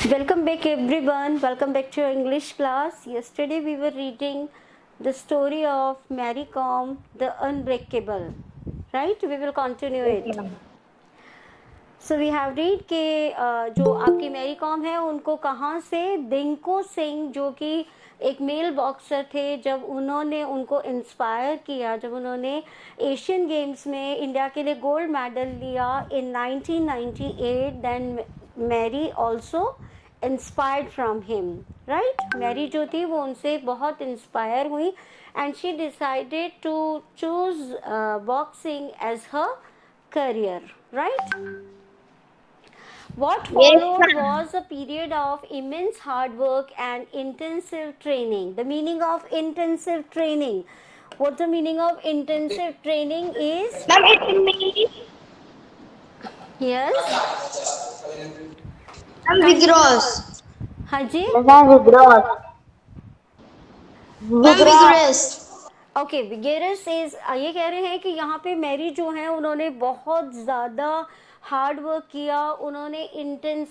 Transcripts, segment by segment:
Welcome back everyone. Welcome back to your English class. Yesterday we were reading the story of Mary Kom, the Unbreakable. Right? We will continue okay it. Ma'am. So we have read के जो आपकी Mary com है उनको कहाँ से दिंको सिंह जो कि एक मेल बॉक्सर थे, जब उन्होंने उनको इंस्पायर किया, जब उन्होंने एशियन गेम्स में इंडिया के लिए गोल्ड मेडल लिया in 1998, then Mary also inspired from him. Right, Mary जो थी वो उनसे बहुत इंस्पायर हुई and she decided to choose boxing as her career. Right, what yes followed ma'am. was a period of immense hard work and intensive training. The meaning of intensive training, what the meaning of intensive training is? Ma'am it means Yes, ma'am continue. Vigorous. हाँ जी, ma'am vigorous. Ma'am vigorous. Okay vigorous is, ये कह रहे हैं कि यहाँ पे Mary जो है उन्होंने बहुत ज़्यादा हार्ड वर्क किया, उन्होंने इंटेंस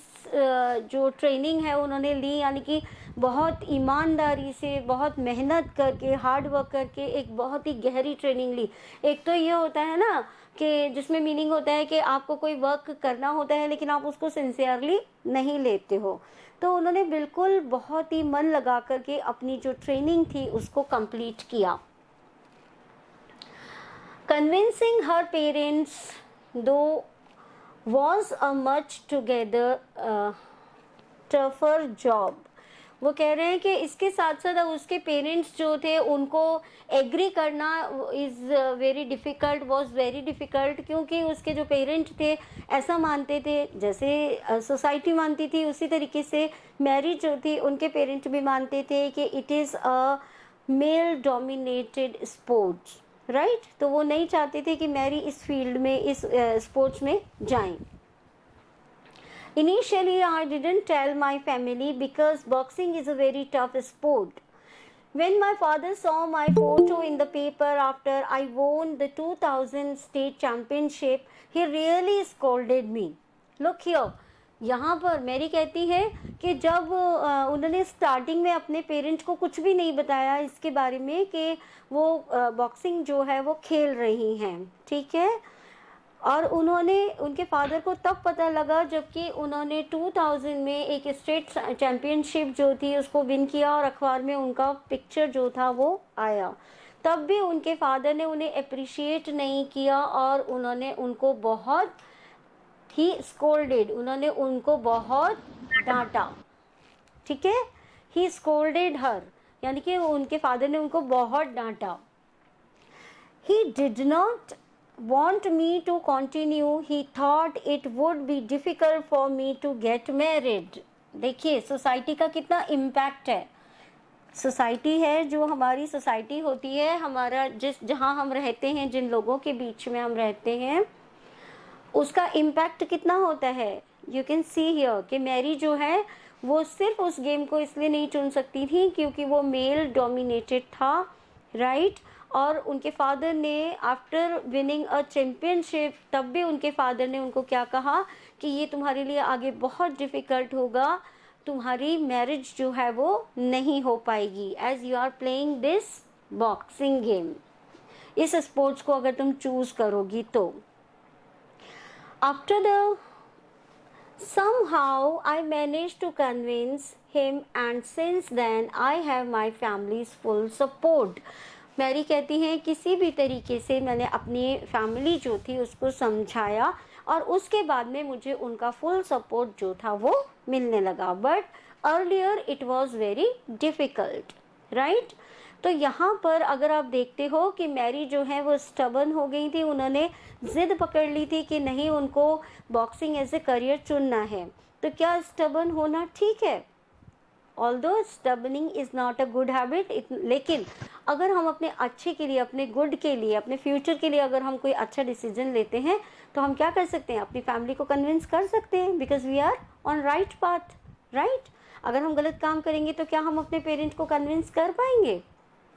जो ट्रेनिंग है उन्होंने ली, यानी कि बहुत ईमानदारी से, बहुत मेहनत करके, हार्ड वर्क करके एक बहुत ही गहरी ट्रेनिंग ली। एक तो ये होता है ना कि जिसमें मीनिंग होता है कि आपको कोई वर्क करना होता है लेकिन आप उसको सिंसियरली नहीं लेते हो, तो उन्होंने बिल्कुल बहुत ही मन लगा करके अपनी जो ट्रेनिंग थी उसको कंप्लीट किया। Convincing her parents, though, was a much together tougher job. वो कह रहे हैं कि इसके साथ साथ उसके पेरेंट्स जो थे उनको एग्री करना is very difficult, was very difficult, क्योंकि उसके जो पेरेंट थे ऐसा मानते थे, जैसे सोसाइटी मानती थी उसी तरीके से मैरी जो थी उनके पेरेंट भी मानते थे कि it is a male dominated sports. Right, तो वो नहीं चाहते थे कि मैरी इस फील्ड में, इस स्पोर्ट्स में जाएं। Initially, I didn't tell my family because boxing is a very tough sport. When my father saw my photo in the paper after I won the 2000 state championship, he really scolded me. Look here, यहाँ पर Mary कहती है कि जब उन्होंने starting में अपने parents को कुछ भी नहीं बताया इसके बारे में कि वो बॉक्सिंग जो है वो खेल रही हैं, ठीक है, और उन्होंने, उनके फादर को तब पता लगा जबकि उन्होंने 2000 में एक स्टेट चैम्पियनशिप जो थी उसको विन किया और अखबार में उनका पिक्चर जो था वो आया। तब भी उनके फादर ने उन्हें अप्रिशिएट नहीं किया और उन्होंने उनको बहुत ही स्कोल्डेड, उन्होंने उनको बहुत डांटा। ठीक है, ही स्कोल्डेड हर, यानी कि उनके फादर ने उनको बहुत डांटा। He did not want me to continue. He thought it would be difficult for me to get married. देखिए सोसाइटी का कितना इम्पैक्ट है। सोसाइटी है जो हमारी सोसाइटी होती है, हमारा जिस जहाँ हम रहते हैं, जिन लोगों के बीच में हम रहते हैं, उसका इम्पैक्ट कितना होता है। यू कैन सी हियर कि मैरी जो है वो सिर्फ उस गेम को इसलिए नहीं चुन सकती थी क्योंकि वो मेल डोमिनेटेड था। राइट, और उनके फादर ने आफ्टर विनिंग अ चैम्पियनशिप, तब भी उनके फादर ने उनको क्या कहा कि ये तुम्हारे लिए आगे बहुत डिफ़िकल्ट होगा, तुम्हारी मैरिज जो है वो नहीं हो पाएगी as you are playing this boxing game, इस स्पोर्ट्स को अगर तुम चूज़ करोगी तो। After the somehow I managed to convince him and since then I have my family's full support. Mary कहती हैं किसी भी तरीके से मैंने अपनी फैमिली जो थी उसको समझाया और उसके बाद में मुझे उनका फुल सपोर्ट जो था वो मिलने लगा, but earlier it was very difficult. Right, तो यहाँ पर अगर आप देखते हो कि मैरी जो है वो स्टबन हो गई थी, उन्होंने ज़िद पकड़ ली थी कि नहीं, उनको बॉक्सिंग एज ए करियर चुनना है। तो क्या स्टबन होना ठीक है? Although stubborning is not a good habit, लेकिन अगर हम अपने अच्छे के लिए, अपने गुड के लिए, अपने फ्यूचर के लिए अगर हम कोई अच्छा डिसीजन लेते हैं तो हम क्या कर सकते हैं, अपनी फैमिली को कन्विंस कर सकते हैं, because we are on right path. Right, अगर हम गलत काम करेंगे तो क्या हम अपने पेरेंट्स को कन्विंस कर पाएंगे?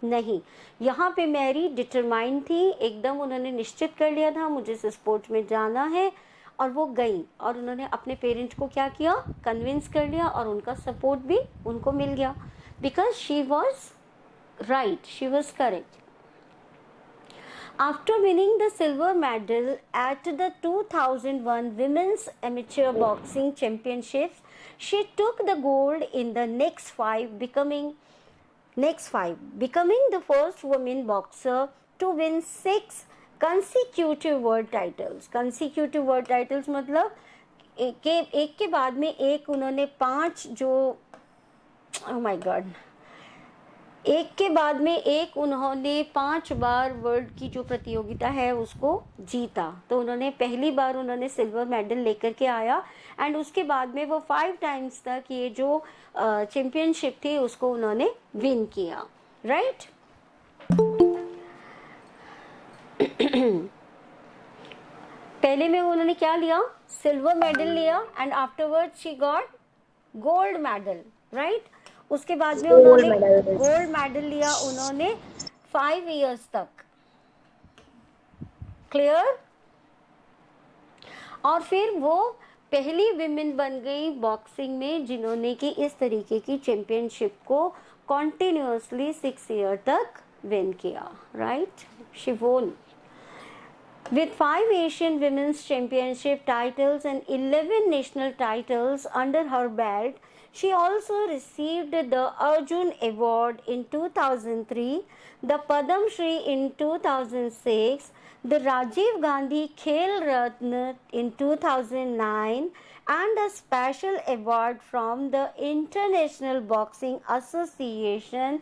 नहीं। यहाँ पे मैरी डिटरमाइंड थी, एकदम उन्होंने निश्चित कर लिया था मुझे इस स्पोर्ट में जाना है और वो गई और उन्होंने अपने पेरेंट्स को क्या किया, कन्विंस कर लिया और उनका सपोर्ट भी उनको मिल गया, because she was right, she was correct. After winning the silver medal at the 2001 Women's Amateur Boxing Championships, she took the gold in the next five, becoming the first woman boxer to win 6 consecutive world titles. Consecutive world titles मतलब एक के बाद में एक उन्होंने 5 जो, oh my God, एक के बाद में एक उन्होंने 5 बार वर्ल्ड की जो प्रतियोगिता है उसको जीता. तो उन्होंने पहली बार उन्होंने सिल्वर मेडल लेकर के आया एंड उसके बाद में वो 5 टाइम्स तक ये जो चैंपियनशिप थी उसको उन्होंने विन किया. राइट. पहले में उन्होंने क्या लिया, सिल्वर मेडल लिया and afterward she got gold medal. Right. उसके बाद में उन्होंने गोल्ड मेडल लिया उन्होंने 5 इयर्स तक. क्लियर. और फिर वो पहली विमेन बन गई बॉक्सिंग में जिन्होंने कि इस तरीके की चैंपियनशिप को कॉन्टिन्यूसली 6 ईयर तक विन किया. राइट. शी वोन with 5 Asian Women's Championship titles and 11 national titles under her belt. She also received the Arjun Award in 2003, the Padam Shri in 2006, the Rajiv Gandhi Khel Ratna in 2009, and a special award from the International Boxing Association,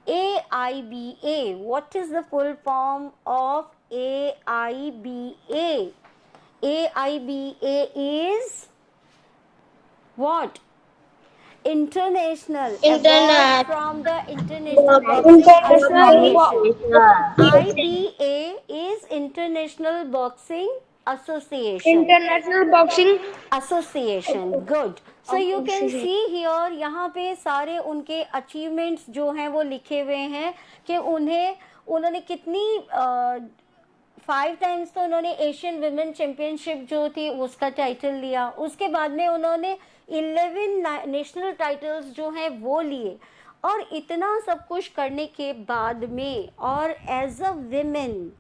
AIBA. What is the full form of AIBA? AIBA is what? International award from the International Boxing Association. IBA is International Boxing Association. International Boxing Association. Good. So you can see here यहाँ पे सारे उनके achievements जो हैं वो लिखे हुए हैं कि उन्होंने कितनी 5 टाइम्स तो उन्होंने एशियन विमेन चैंपियनशिप जो थी उसका टाइटल लिया. उसके बाद में उन्होंने 11 नेशनल टाइटल्स जो हैं वो लिए. और इतना सब कुछ करने के बाद में और as a women,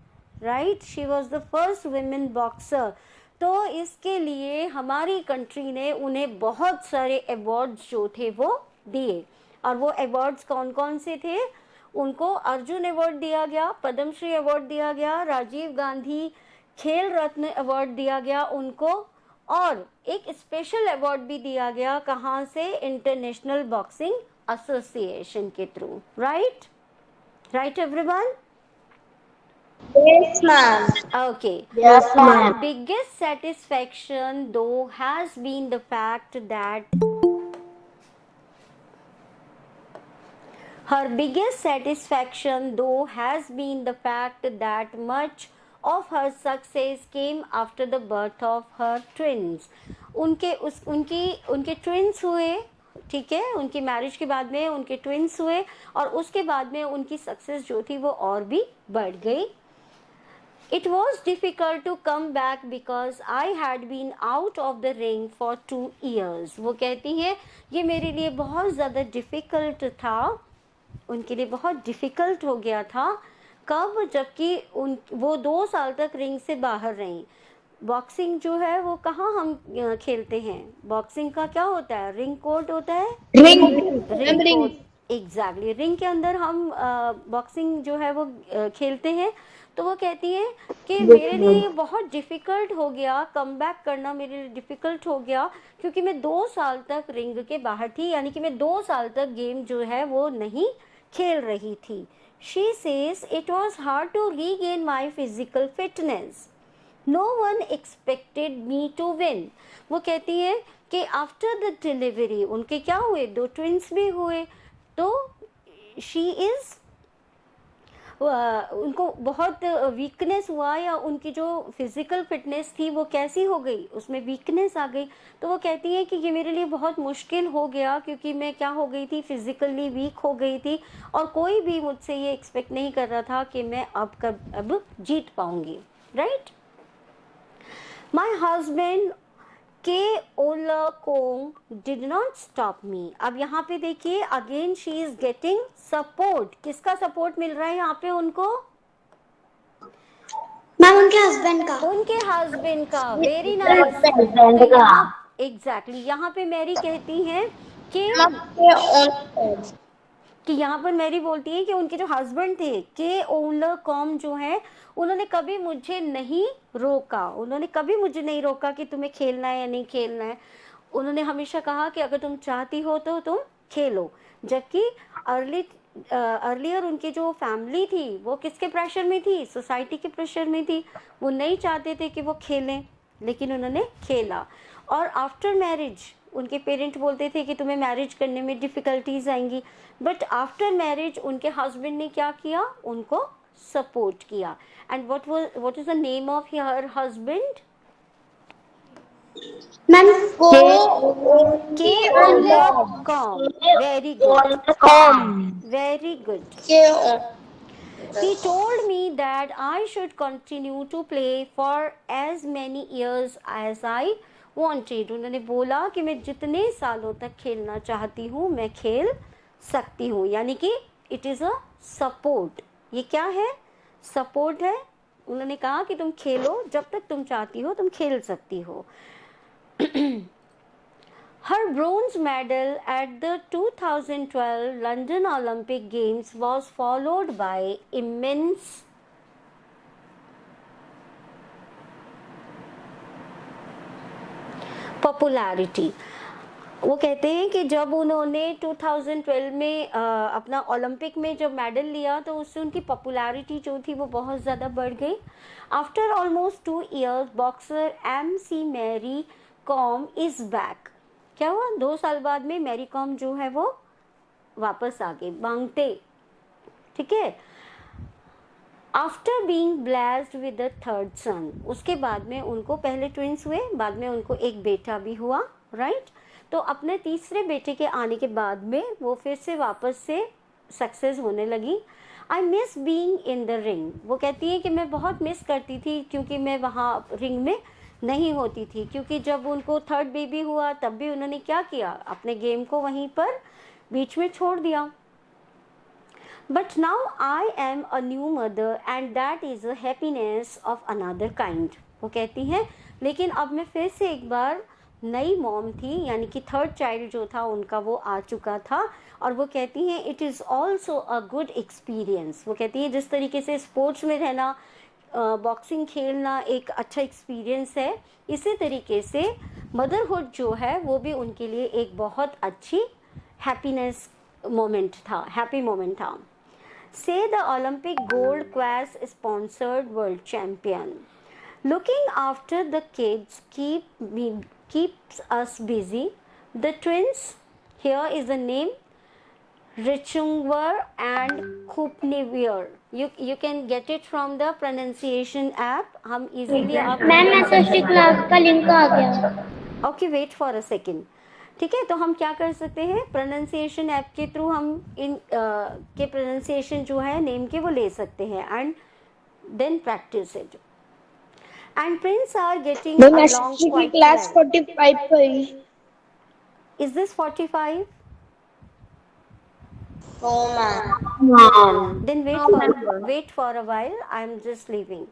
right, she was the first women boxer. तो इसके लिए हमारी कंट्री ने उन्हें बहुत सारे अवार्ड्स जो थे वो दिए. और वो अवार्ड्स कौन कौन से थे? उनको अर्जुन अवार्ड दिया गया, पद्मश्री अवार्ड दिया गया, राजीव गांधी खेल रत्न अवार्ड दिया गया उनको, और एक स्पेशल अवार्ड भी दिया गया. कहाँ से? इंटरनेशनल बॉक्सिंग एसोसिएशन के through. Right. Right everyone. Yes, ma'am. Okay. Yes, Her ma'am. biggest satisfaction though has been the fact that much of her success came after the birth of her twins. उनके twins हुए, ठीक है, उनकी marriage के बाद में उनके twins हुए और उसके बाद में उनकी सक्सेस जो थी वो और भी बढ़ गई. It was difficult to come back because I had been out of the ring for 2 years. वो कहती हैं ये मेरे लिए बहुत ज़्यादा डिफ़िकल्ट था, उनके लिए बहुत डिफ़िकल्ट हो गया था. कब? जबकि वो 2 साल तक रिंग से बाहर रहीं. बॉक्सिंग जो है वो कहाँ हम खेलते हैं? बॉक्सिंग का क्या होता है? रिंग कोर्ट होता है. Ring court. एग्जैक्टली. रिंग के अंदर हम बॉक्सिंग जो है वो खेलते हैं. तो वो कहती है कि मेरे लिए बहुत डिफ़िकल्ट हो गया, कम बैक करना मेरे लिए डिफ़िकल्ट हो गया क्योंकि मैं 2 साल तक रिंग के बाहर थी, यानी कि मैं 2 साल तक गेम जो है वो नहीं खेल रही थी. She says it was hard to regain my physical fitness. No one expected me to win. वो कहती है कि आफ्टर द डिलीवरी उनके क्या हुए? 2 ट्विंस भी हुए. तो शी इज़ उनको बहुत वीकनेस हुआ या उनकी जो फिज़िकल फिटनेस थी वो कैसी हो गई? उसमें वीकनेस आ गई. तो वो कहती है कि ये मेरे लिए बहुत मुश्किल हो गया क्योंकि मैं क्या हो गई थी? फिज़िकली वीक हो गई थी और कोई भी मुझसे ये एक्सपेक्ट नहीं कर रहा था कि मैं अब जीत पाऊंगी. राइट. माई हस्बैंड के ओलाकोंग डिड नॉट स्टॉप मी। अब यहाँ पे देखिए again she is getting support. किसका सपोर्ट मिल रहा है यहाँ पे उनको? मैम उनके हस्बैंड का। उनके हस्बैंड का। Very nice. हस्बैंड तो का। यहाँ एग्जैक्टली यहाँ पे मैरी कहती हैं कि यहाँ पर मैरी बोलती है कि उनके जो हस्बैंड थे के ओलर कॉम जो है, उन्होंने कभी मुझे नहीं रोका। उन्होंने कभी मुझे नहीं रोका कि तुम्हें खेलना है या नहीं खेलना है। उन्होंने हमेशा कहा कि अगर तुम चाहती हो तो तुम खेलो। जबकि अर्लियर उनकी जो फैमिली थी वो किसके प्रेशर में थी? सोसाइटी के प्रेशर में थी। वो नहीं चाहते थे कि वो खेलें, लेकिन उन्होंने खेला। और आफ्टर मैरिज उनके पेरेंट बोलते थे कि तुम्हें मैरिज करने में डिफ़िकल्टीज आएंगी, बट आफ्टर मैरिज उनके हस्बैंड ने क्या किया? उनको सपोर्ट किया। And what is the name of her husband? Ma'am के कॉम। Very good, very good. He told me that I should continue to play for as many years as I wanted. उन्होंने बोला कि मैं जितने सालों तक खेलना चाहती हूँ मैं खेल सकती हूँ। यानी कि इट इज़ अ सपोर्ट। ये क्या है? सपोर्ट है। उन्होंने कहा कि तुम खेलो, जब तक तुम चाहती हो तुम खेल सकती हो। Her bronze medal at the 2012 London Olympic Games was followed by immense popularity. वो कहते हैं कि जब उन्होंने 2012 में अपना ओलंपिक में जब मेडल लिया तो उससे उनकी पॉपुलैरिटी जो थी वो बहुत ज़्यादा बढ़ गई। After almost 2 years boxer MC Mary Kom is back. क्या हुआ? 2 साल बाद में मैरी कॉम जो है वो वापस आ गई, मांगते। ठीक है। After being blessed with the third son, उसके बाद में उनको पहले ट्विंस हुए, बाद में उनको एक बेटा भी हुआ, राइट। तो अपने तीसरे बेटे के आने के बाद में वो फिर से वापस से सक्सेस होने लगी। I miss being in the ring. वो कहती है कि मैं बहुत मिस करती थी क्योंकि मैं वहाँ रिंग में नहीं होती थी, क्योंकि जब उनको थर्ड बेबी हुआ तब भी उन्होंने क्या किया? अपने गेम को वहीं पर बीच में छोड़ दिया। But now I am a new mother and that is a happiness of another kind. वो कहती हैं लेकिन अब मैं फिर से एक बार नई मॉम थी, यानी कि थर्ड चाइल्ड जो था उनका वो आ चुका था। और वो कहती हैं it is also a good experience. वो कहती हैं जिस तरीके से स्पोर्ट्स में रहना, बॉक्सिंग खेलना एक अच्छा एक्सपीरियंस है, इसी तरीके से मदरहुड जो है वो भी उनके लिए एक बहुत अच्छी हैप्पीनेस मोमेंट था, हैप्पी मोमेंट था। से the Olympic gold cos sponsored world champion. Looking after the kids keeps us busy. The twins, here is the name Richungwar and Khupnivir. You can get it from the pronunciation app. हम easily आप ma'am message class का link आ गया। Okay, wait for a second. ठीक है, तो हम क्या कर सकते हैं? प्रोनाउंसिएशन ऐप के थ्रू हम इन के प्रोनाउंसिएशन जो है नेम के वो ले सकते हैं and then practice it. And prints are getting along quite class well. 45 पर। Is this 45? Oh ma'am. Then wait for a while. I'm just leaving.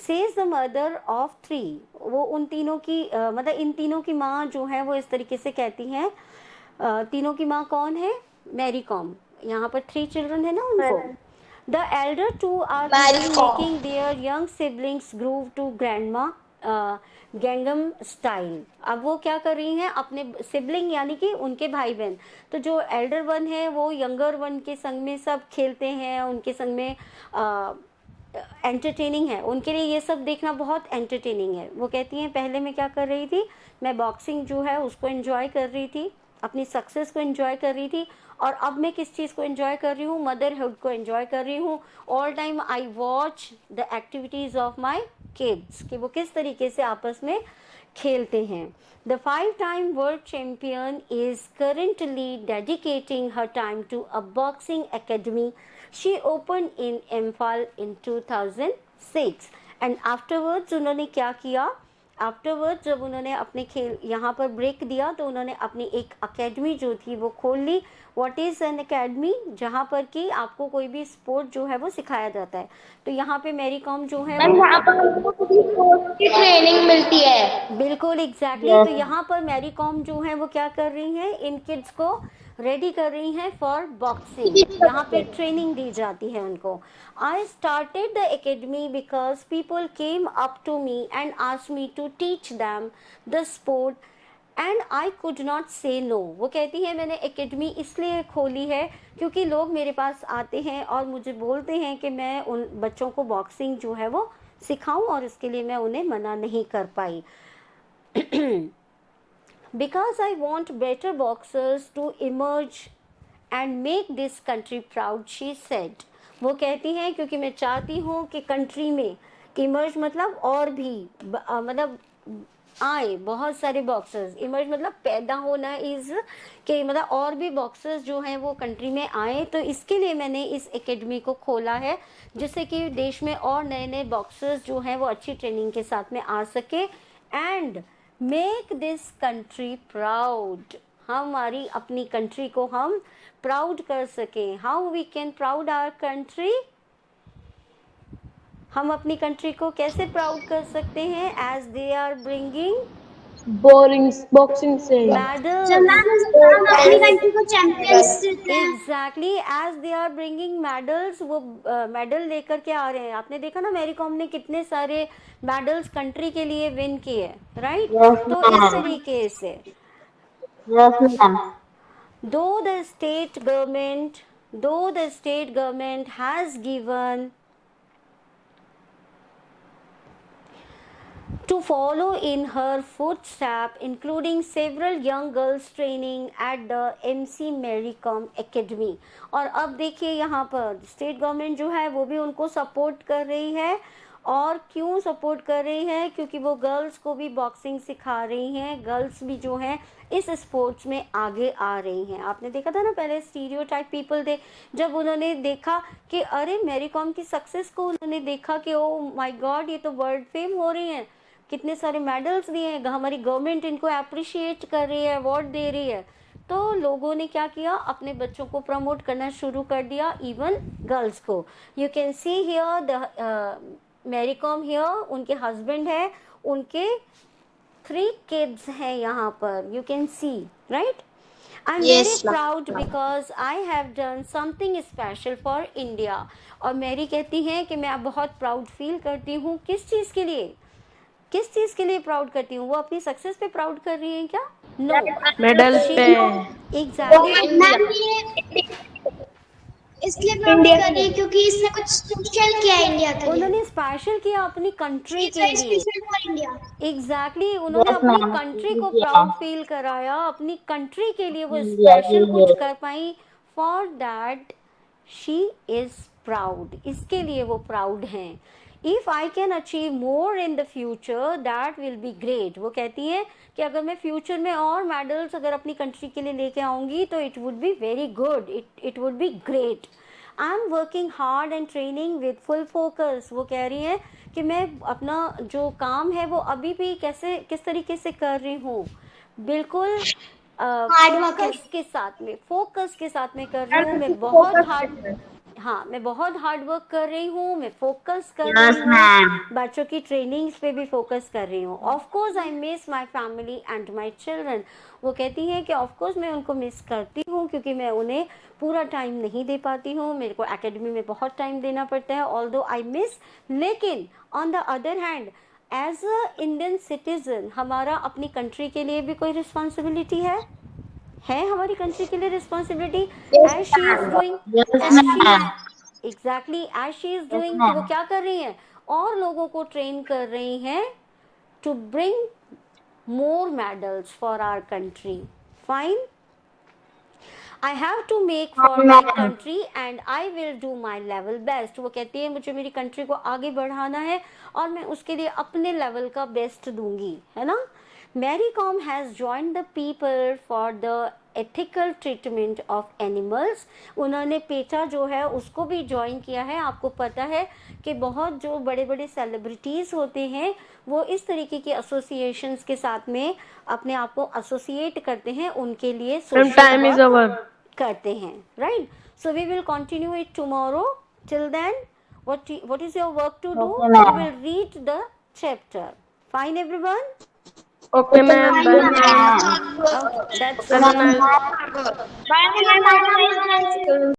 Says the mother of 3. वो उन तीनों की मतलब इन तीनों की माँ जो है वो इस तरीके से कहती हैं। तीनों की माँ कौन है? मैरी कॉम। यहाँ पर 3 चिल्ड्रन है ना उनको। The elder two are busy making their young siblings groove to grandma Gangnam style. अब वो क्या कर रही हैं? अपने सिबलिंग यानी कि उनके भाई बहन, तो जो एल्डर वन है वो यंगर वन के संग में सब खेलते हैं, उनके संग में एंटरटेनिंग है, उनके लिए ये सब देखना बहुत एंटरटेनिंग है। वो कहती हैं पहले मैं क्या कर रही थी? मैं बॉक्सिंग जो है उसको एंजॉय कर रही थी, अपनी सक्सेस को एंजॉय कर रही थी, और अब मैं किस चीज़ को एंजॉय कर रही हूँ? मदरहुड को एंजॉय कर रही हूँ। All time I watch the activities of my kids, कि वो किस तरीके से आपस में खेलते हैं। The 5-time world champion is currently dedicating her time to a boxing academy she open in Imphal in 2006 and afterwards उन्होंने क्या किया? आफ्टरवर्ड जब उन्होंने अपने खेल यहाँ पर ब्रेक दिया तो उन्होंने अपनी एक अकेडमी जो थी वो खोल ली. What is an academy? जहाँ पर कि आपको कोई भी स्पोर्ट जो है वो सिखाया जाता है. तो यहाँ पे मैरी कॉम जो है मैम वो वहाँ पर हमको किसी स्पोर्ट्स की ट्रेनिंग मिलती है। बिल्कुल एग्जैक्टली तो यहाँ पर मैरी कॉम जो है वो क्या कर रही हैं, इन किड्स को रेडी कर रही हैं फॉर बॉक्सिंग. यहाँ पे ट्रेनिंग दी जाती है उनको. I started the academy because people came up to me and asked me to teach them the sport and I could not say no. वो कहती है मैंने एकेडमी इसलिए खोली है क्योंकि लोग मेरे पास आते हैं और मुझे बोलते हैं कि मैं उन बच्चों को बॉक्सिंग जो है वो सिखाऊं और इसके लिए मैं उन्हें मना नहीं कर पाई. Because I want better boxers to emerge and make this country proud, she said. वो कहती हैं क्योंकि मैं चाहती हूँ कि कंट्री में इमर्ज मतलब और भी मतलब आए बहुत सारे बॉक्सर्स. इमर्ज मतलब पैदा होना इज कि मतलब और भी बॉक्सर्स जो हैं वो कंट्री में आए. तो इसके लिए मैंने इस एकेडमी को खोला है जिससे कि देश में और नए नए बॉक्सर्स जो हैं वो अच्छी ट्रेनिंग के साथ में आ सके and make this country proud. हमारी अपनी कंट्री को हम प्राउड कर सकें. How we can proud our country? हम अपनी कंट्री को कैसे प्राउड कर सकते हैं? As they are bringing boring boxing से मेडल्स. जब हम अपनी कंट्री को चैंपियंस देते हैं। Exactly as they are bringing medals. वो मेडल लेकर के आ रहे हैं. आपने देखा ना मैरी कॉम ने कितने सारे मेडल्स कंट्री के लिए विन किए, राइट? तो इस तरीके से though the state government has given to follow in her footsteps, including several young girls training at the MC Mary Kom Academy. और अब देखिए यहाँ पर स्टेट गवर्नमेंट जो है वो भी उनको सपोर्ट कर रही है. और क्यों सपोर्ट कर रही है? क्योंकि वो गर्ल्स को भी बॉक्सिंग सिखा रही हैं. गर्ल्स भी जो हैं इस स्पोर्ट्स में आगे आ रही हैं. आपने देखा था ना पहले स्टीरियोटाइप पीपल थे, जब उन्होंने देखा कि अरे मैरी कॉम की सक्सेस को उन्होंने देखा कि ओ माय गॉड ये तो वर्ल्ड फेम हो रही हैं, कितने सारे मेडल्स दिए हैं, हमारी गवर्नमेंट इनको अप्रिशिएट कर रही है, अवार्ड दे रही है. तो लोगों ने क्या किया, अपने बच्चों को प्रमोट करना शुरू कर दिया, इवन गर्ल्स को. You can see here the Mary Kom here, उनके हस्बैंड है, उनके 3 kids हैं यहाँ पर. You can see, right? I am very proud because I have done something special for India. और मैरी कहती हैं कि मैं बहुत प्राउड फील करती हूँ. किस चीज़ के लिए? किस चीज़ के लिए प्राउड करती हूँ? वो अपनी सक्सेस पे प्राउड कर रही हैं क्या? नो, मेडल पे एग्जैक्टली. मैम ये इसलिए प्राउड कर रही है क्योंकि इसने कुछ स्पेशल किया इंडिया के लिए। उन्होंने स्पेशल किया अपनी कंट्री के लिए. Special for India. एग्जैक्टली उन्होंने अपनी कंट्री को प्राउड फील कराया. अपनी कंट्री के लिए वो स्पेशल कुछ कर पाई. For that she is proud. इसके लिए वो प्राउड हैं. If I can achieve more in the future that will be great. वो कहती हैं कि अगर मैं फ्यूचर में और मेडल्स अगर अपनी कंट्री के लिए लेके आऊंगी तो it would be very good, it would be great. I am working hard and training with full focus. वो कह रही है कि मैं अपना जो काम है वो अभी भी किस तरीके से कर रही हूँ, बिल्कुल फोकस के साथ में कर रही हूँ. मैं बहुत हार्ड वर्क कर रही हूँ. मैं फोकस कर रही हूँ. बच्चों की ट्रेनिंग्स पे भी फोकस कर रही हूँ. Of course I miss my family and my children. वो कहती हैं कि ऑफ कोर्स मैं उनको मिस करती हूँ क्योंकि मैं उन्हें पूरा टाइम नहीं दे पाती हूँ. मेरे को एकेडमी में बहुत टाइम देना पड़ता है, ऑल्दो आई मिस. लेकिन on the other hand as a Indian citizen हमारा अपनी कंट्री के लिए भी कोई रिस्पॉन्सिबिलिटी है हमारी कंट्री के लिए responsibility. As she is doing exactly as she is doing. वो क्या कर रही हैं? और लोगों को ट्रेन कर रही हैं to bring more medals for our country. Fine. I have to make for my country and I will do my level best. वो कहती है मुझे मेरी कंट्री को आगे बढ़ाना है और मैं उसके लिए अपने लेवल का बेस्ट दूंगी, है ना. Mary Kom has joined the people for the ethical treatment of animals. उन्होंने पेटा जो है उसको भी ज्वाइन किया है. आपको पता है कि बहुत जो बड़े बड़े सेलिब्रिटीज़ होते हैं वो इस तरीके की एसोसिएशंस के साथ में अपने आप को एसोसिएट करते हैं, उनके लिए Ma'am, time is over. करते हैं, right? So we will continue it tomorrow. Till then, what is your work to do? Okay, You ma'am. will read the chapter. Fine, everyone? Okay, ma'am. Bye, ma'am. Okay, that's Have a nice Bye, ma'am. Have a nice day.